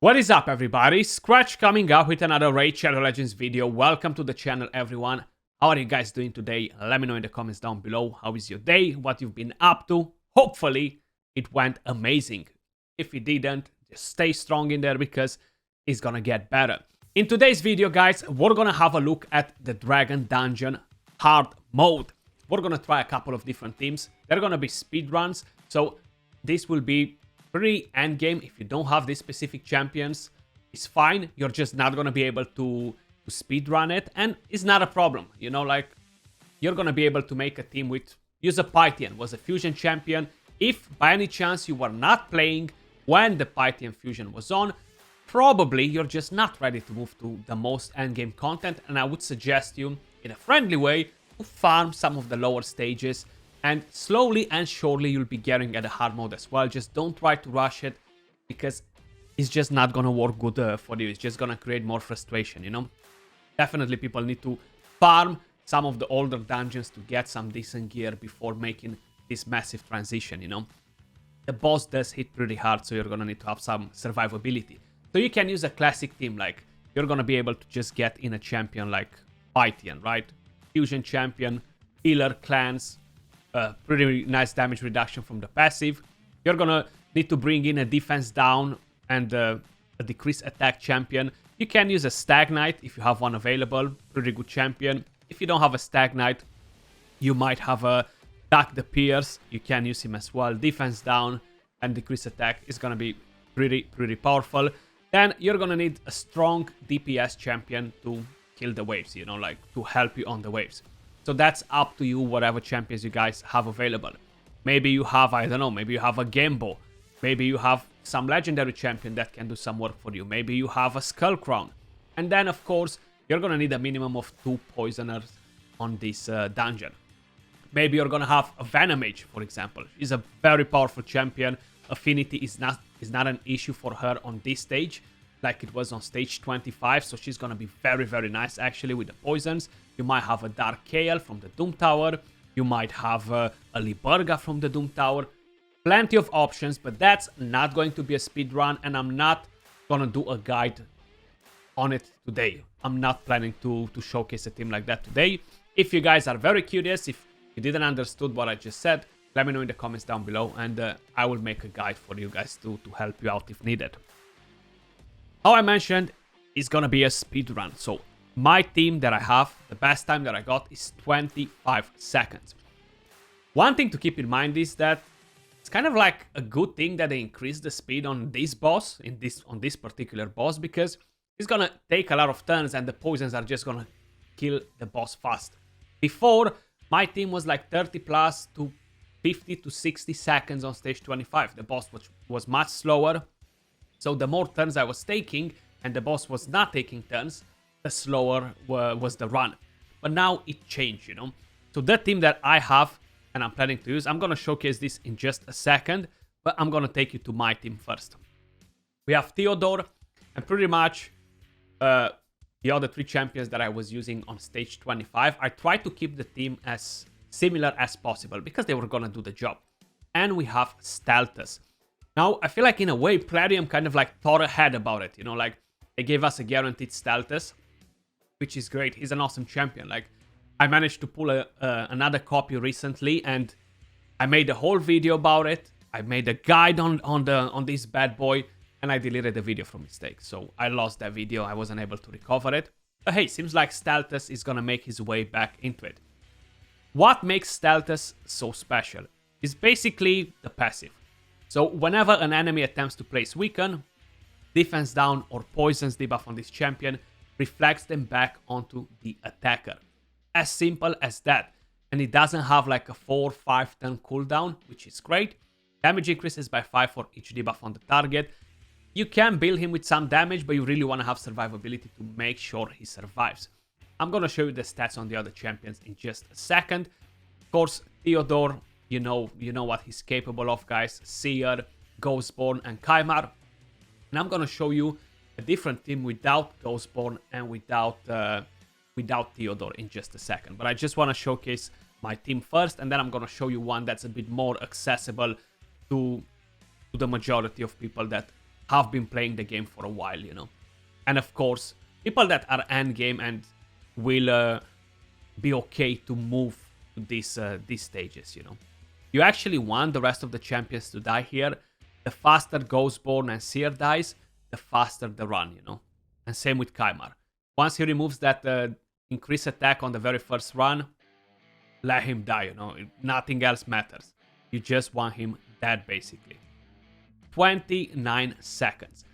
What is up, everybody? Skratch coming up with another Raid Shadow Legends video. Welcome to the channel, everyone. How are you guys doing today? Let me know in the comments down below. How is your day? What you've been up to? Hopefully, it went amazing. If it didn't, just stay strong in there because it's gonna get better. In today's video, guys, we're gonna have a look at the Dragon Dungeon hard mode. We're gonna try a couple of different teams. They're gonna be speedruns, so this will be pretty endgame. If you don't have these specific champions, it's fine. You're just not gonna be able to speedrun it, and it's not a problem. You know, like, you're gonna be able to make a team with... Use a Pythian, was a fusion champion. If by any chance you were not playing when the Pythian fusion was on, probably you're just not ready to move to the most endgame content, and I would suggest you, in a friendly way, to farm some of the lower stages, and slowly and surely you'll be getting at the hard mode as well. Just don't try to rush it, because it's just not gonna work good for you. It's just gonna create more frustration, you know? Definitely people need to farm some of the older dungeons to get some decent gear before making this massive transition, you know? The boss does hit pretty hard, so you're gonna need to have some survivability. So you can use a classic team, like, you're gonna be able to just get in a champion like Pythian, right? Fusion champion, healer clans, pretty nice damage reduction from the passive. You're gonna need to bring in a defense down and a decreased attack champion. You can use a Stag Knight if you have one available, pretty good champion. If you don't have a Stag Knight, you might have a Duck the Pierce. You can use him as well. Defense down and decreased attack is gonna be pretty powerful. Then you're gonna need a strong DPS champion to kill the waves, you know, like to help you on the waves. So that's up to you, whatever champions you guys have available. Maybe you have, I don't know, maybe you have a Gambo. Maybe you have some legendary champion that can do some work for you. Maybe you have a Skull Crown. And then, of course, you're gonna need a minimum of 2 poisoners on this dungeon. Maybe you're gonna have a Venom Mage, for example. She's a very powerful champion. Affinity is not an issue for her on this stage, like it was on stage 25, so she's gonna be very nice actually with the poisons. You might have a Dark Kael from the Doom Tower. You might have a Liburga from the Doom Tower. Plenty of options, but that's not going to be a speed run, and I'm not gonna do a guide on it today. I'm not planning to showcase a team like that today. If you guys are very curious, if you didn't understood what I just said, let me know in the comments down below, and I will make a guide for you guys to help you out if needed. How I mentioned, it's gonna be a speed run. So my team that I have, the best time that I got is 25 seconds. One thing to keep in mind is that it's kind of like a good thing that they increase the speed on this boss, on this particular boss, because it's gonna take a lot of turns and the poisons are just gonna kill the boss fast. Before, my team was like 30 plus to 50 to 60 seconds on stage 25. The boss was much slower. So the more turns I was taking and the boss was not taking turns, the slower was the run. But now it changed, you know. So the team that I have and I'm planning to use, I'm going to showcase this in just a second, but I'm going to take you to my team first. We have Theodore and pretty much the other 3 champions that I was using on stage 25. I tried to keep the team as similar as possible because they were going to do the job. And we have Steltus. Now, I feel like in a way, Plarium kind of like thought ahead about it, you know, like they gave us a guaranteed Steltus, which is great. He's an awesome champion. Like, I managed to pull another copy recently, and I made a whole video about it. I made a guide on this bad boy, and I deleted the video from mistake. So I lost that video. I wasn't able to recover it. But hey, seems like Steltus is gonna make his way back into it. What makes Steltus so special is basically the passive. So whenever an enemy attempts to place weaken, defense down, or poisons debuff on this champion, reflects them back onto the attacker. As simple as that. And it doesn't have like a 4-5 turn cooldown, which is great. Damage increases by 5 for each debuff on the target. You can build him with some damage, but you really want to have survivability to make sure he survives. I'm going to show you the stats on the other champions in just a second. Of course, Theodore, you know what he's capable of, guys. Seer, Ghostborn, and Kymar. And I'm going to show you a different team without Ghostborn and without Theodore in just a second. But I just want to showcase my team first, and then I'm going to show you one that's a bit more accessible to the majority of people that have been playing the game for a while, you know. And of course, people that are end game and will be okay to move to these stages, you know. You actually want the rest of the champions to die here. The faster Ghostborn and Seer dies, the faster the run, you know. And same with Kymar. Once he removes that increased attack on the very first run, let him die, you know. Nothing else matters. You just want him dead, basically. 29 seconds.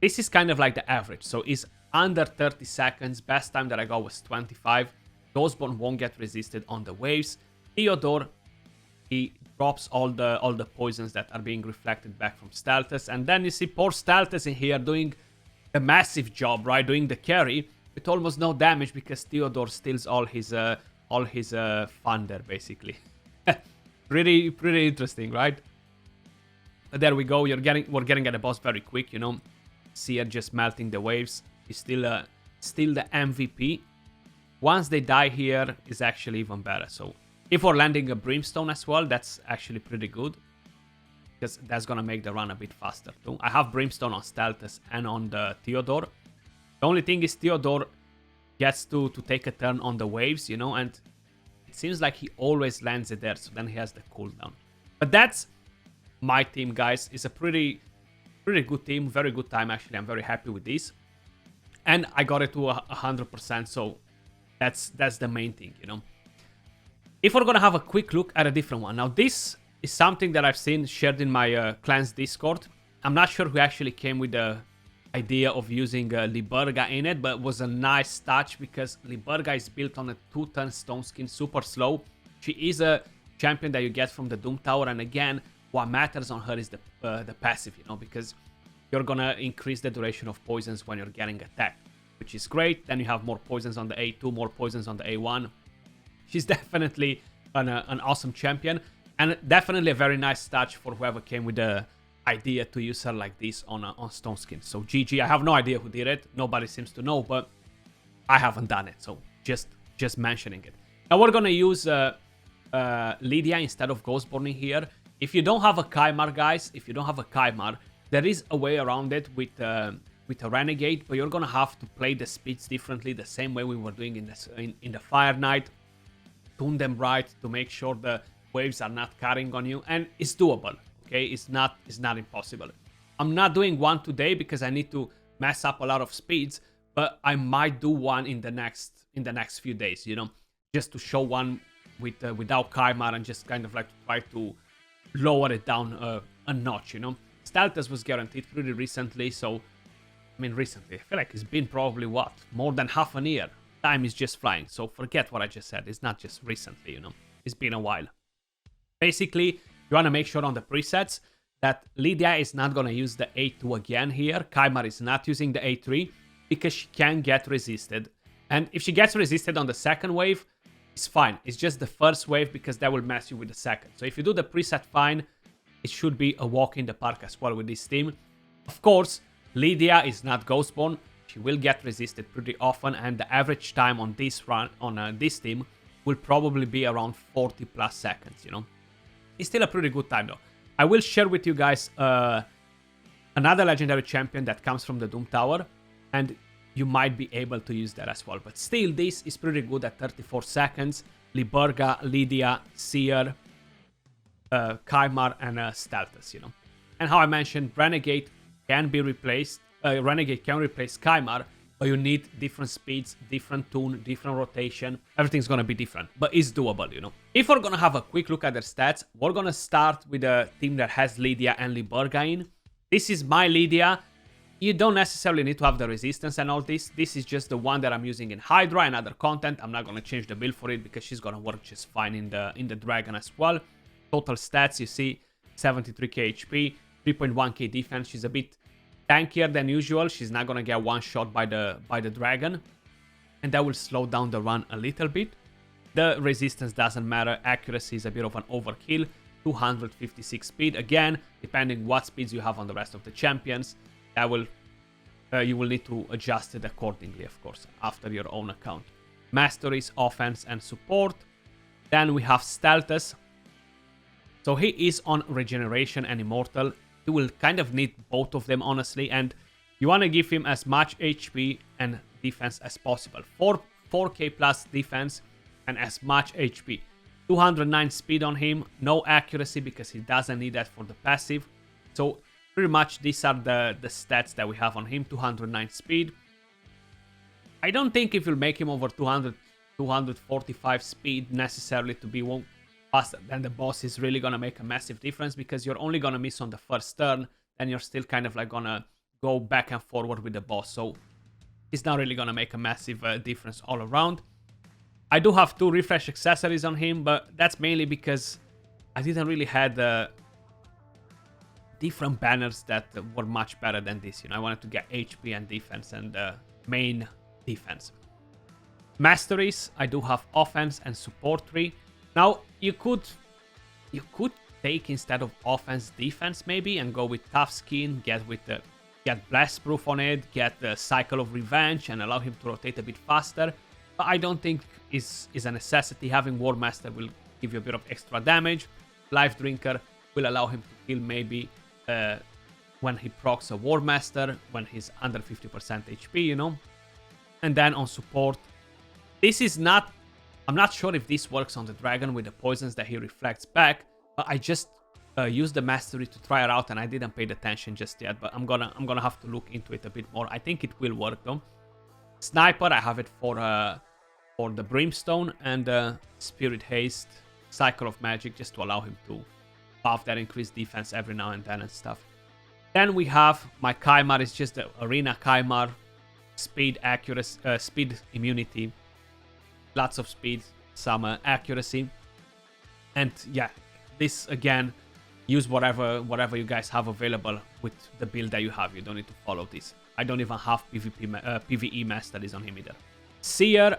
This is kind of like the average. So it's under 30 seconds. Best time that I got was 25. Ghostborn won't get resisted on the waves. Theodore, he drops all the poisons that are being reflected back from Staltus. And then you see poor Staltus in here doing a massive job, right? Doing the carry with almost no damage because Theodore steals all his fun there, basically. pretty interesting, right? But there we go. We're getting at the boss very quick, you know. Seer just melting the waves. He's still the MVP. Once they die here, is actually even better. So if we're landing a Brimstone as well, that's actually pretty good. Because that's going to make the run a bit faster too. I have Brimstone on Staltus and on the Theodore. The only thing is Theodore gets to take a turn on the waves, you know. And it seems like he always lands it there. So then he has the cooldown. But that's my team, guys. It's a pretty good team. Very good time, actually. I'm very happy with this. And I got it to 100%. So that's the main thing, you know. If we're going to have a quick look at a different one. Now, this is something that I've seen shared in my clan's Discord. I'm not sure who actually came with the idea of using Liburga in it, but it was a nice touch because Liburga is built on a 2-turn stone skin, super slow. She is a champion that you get from the Doom Tower, and again, what matters on her is the passive, you know, because you're gonna increase the duration of poisons when you're getting attacked, which is great. Then you have more poisons on the A2, more poisons on the A1. She's definitely an awesome champion, and definitely a very nice touch for whoever came with the idea to use her like this on Stone Skin. So GG. I have no idea who did it. Nobody seems to know, but I haven't done it. So just mentioning it. Now we're gonna use Lydia instead of Ghostborn here. If you don't have a Kymar, guys, there is a way around it with a Renegade, but you're gonna have to play the speeds differently, the same way we were doing in the Fire Knight. Tune them right to make sure the waves are not carrying on you, and it's doable. Okay, it's not impossible. I'm not doing one today because I need to mess up a lot of speeds, but I might do one in the next few days. You know, just to show one without Kymar and just kind of like try to lower it down a notch. You know, Staltus was guaranteed pretty recently, so I mean recently. I feel like it's been probably what, more than half a year. Time is just flying, so forget what I just said. It's not just recently, you know. It's been a while. Basically, you want to make sure on the presets that Lydia is not going to use the A2 again here. Kymar is not using the A3 because she can get resisted. And if she gets resisted on the second wave, it's fine. It's just the first wave because that will mess you with the second. So if you do the preset fine, it should be a walk in the park as well with this team. Of course, Lydia is not Ghostborn. She will get resisted pretty often, and the average time on this run on this team will probably be around 40 plus seconds, you know. It's still a pretty good time though. I will share with you guys another legendary champion that comes from the Doom Tower, and you might be able to use that as well. But still, this is pretty good at 34 seconds. Liburga, Lydia, Seer, Kymar, and Staltus, you know. And how I mentioned, Renegade can be replaced. Renegade can replace Kymar, but you need different speeds, different tune, different rotation. Everything's gonna be different, but it's doable, you know. If we're gonna have a quick look at their stats, we're gonna start with a team that has Lydia and Liburga in. This is my Lydia. You don't necessarily need to have the resistance and all this. This is just the one that I'm using in Hydra and other content. I'm not gonna change the build for it because she's gonna work just fine in the Dragon as well. Total stats, you see, 73k HP, 3.1k defense. She's a bit tankier than usual. She's not gonna get one shot by the dragon, and that will slow down the run a little bit. The resistance doesn't matter. Accuracy is a bit of an overkill. 256 speed. Again, depending what speeds you have on the rest of the champions, that will you will need to adjust it accordingly, of course, after your own account. Masteries, offense, and support. Then we have Staltus. So he is on regeneration and immortal. he will kind of need both of them, honestly. And you want to give him as much HP and defense as possible. 4k plus defense and as much HP. 209 speed on him, no accuracy because he doesn't need that for the passive. So pretty much these are the stats that we have on him. 209 speed. I don't think if you'll make him over 245 speed necessarily to be one faster than the boss is really gonna make a massive difference, because you're only gonna miss on the first turn and you're still kind of like gonna go back and forward with the boss. So it's not really gonna make a massive difference all around. I do have 2 refresh accessories on him, but that's mainly because I didn't really had different banners that were much better than this. You know, I wanted to get HP and defense and main defense. Masteries, I do have offense and support 3. Now you could take instead of offense defense maybe and go with tough skin, get blast proof on it, get the cycle of revenge and allow him to rotate a bit faster. But I don't think is a necessity. Having War Master will give you a bit of extra damage. Life Drinker will allow him to kill maybe when he procs a War Master, when he's under 50% HP, you know. And then on support, this is not... I'm not sure if this works on the dragon with the poisons that he reflects back, but I just used the mastery to try it out and I didn't pay attention just yet. But I'm gonna have to look into it a bit more. I think it will work though. Sniper, I have it for the Brimstone and Spirit Haste, Cycle of Magic, just to allow him to buff that increased defense every now and then and stuff. Then we have my Kymar, it's just the Arena Kymar, speed, accuracy, speed, immunity, lots of speed, some accuracy, and yeah, this again, use whatever you guys have available with the build that you have. You don't need to follow this. I don't even have PvE masteries on him either. Seer,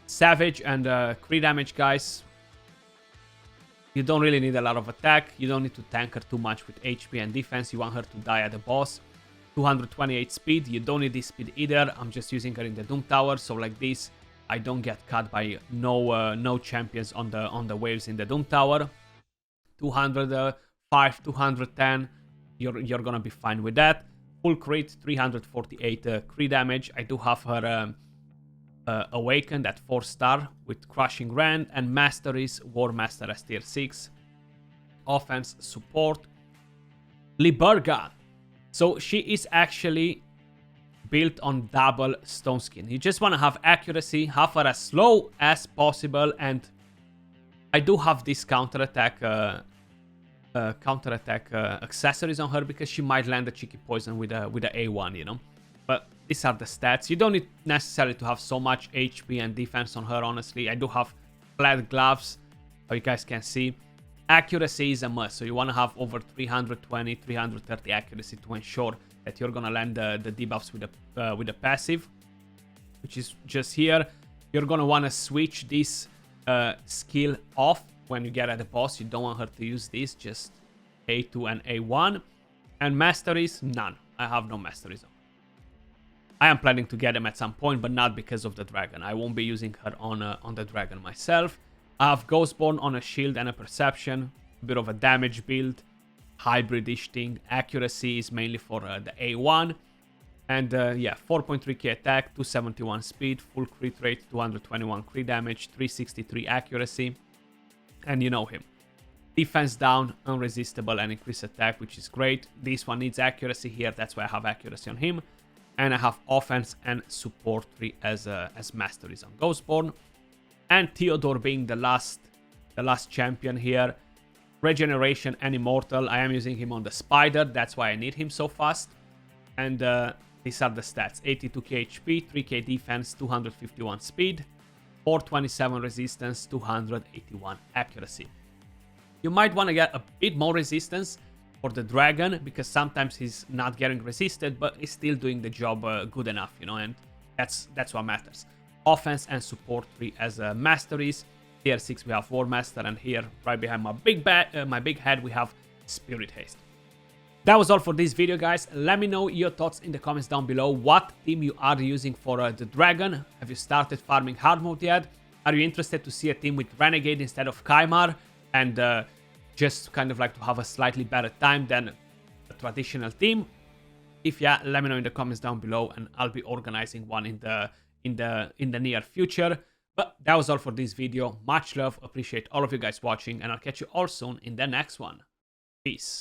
Savage, and crit damage, guys. You don't really need a lot of attack. You don't need to tank her too much with HP and defense. You want her to die at the boss. 228 speed. You don't need this speed either. I'm just using her in the Doom Tower, so like this, I don't get cut by no champions on the waves in the Doom Tower. 205, 210. You're gonna be fine with that. Full crit, 348 crit damage. I do have her Awakened at 4-star with Crushing Rend, and Masteries, War Master as tier 6. Offense, support. Liburga. So she is actually built on double stone skin. You just want to have accuracy, have her as slow as possible, and I do have this counterattack accessories on her because she might land a cheeky poison with a A1, you know. But these are the stats. You don't need necessarily to have so much HP and defense on her, honestly. I do have flat gloves, so you guys can see. Accuracy is a must, so you want to have over 320, 330 accuracy to ensure that you're gonna land the debuffs with the passive, which is just here. You're gonna want to switch this skill off when you get at the boss. You don't want her to use this, just A2 and A1. And masteries, none. I have no masteries on. I am planning to get them at some point, but not because of the dragon. I won't be using her on the dragon myself. I have Ghostborn on a shield and a perception, a bit of a damage build, hybrid-ish thing. Accuracy is mainly for the A1. And yeah, 4.3k attack, 271 speed, full crit rate, 221 crit damage, 363 accuracy. And you know him. Defense down, unresistible, and increased attack, which is great. This one needs accuracy here, that's why I have accuracy on him. And I have offense and support 3 as masteries on Ghostborn. And Theodore being the last champion here. Regeneration and Immortal. I am using him on the Spider, that's why I need him so fast. And these are the stats. 82k HP, 3k defense, 251 speed, 427 resistance, 281 accuracy. You might want to get a bit more resistance for the dragon, because sometimes he's not getting resisted, but he's still doing the job good enough, you know, and that's what matters. Offense and support 3 as masteries. Tier 6 we have War Master, and here right behind my big head we have Spirit Haste. That was all for this video, guys. Let me know your thoughts in the comments down below. What team you are using for the dragon? Have you started farming hard mode yet? Are you interested to see a team with Renegade instead of Kymar, and just kind of like to have a slightly better time than a traditional theme? If yeah, let me know in the comments down below, and I'll be organizing one in the near future. But that was all for this video. Much love, appreciate all of you guys watching, and I'll catch you all soon in the next one. Peace.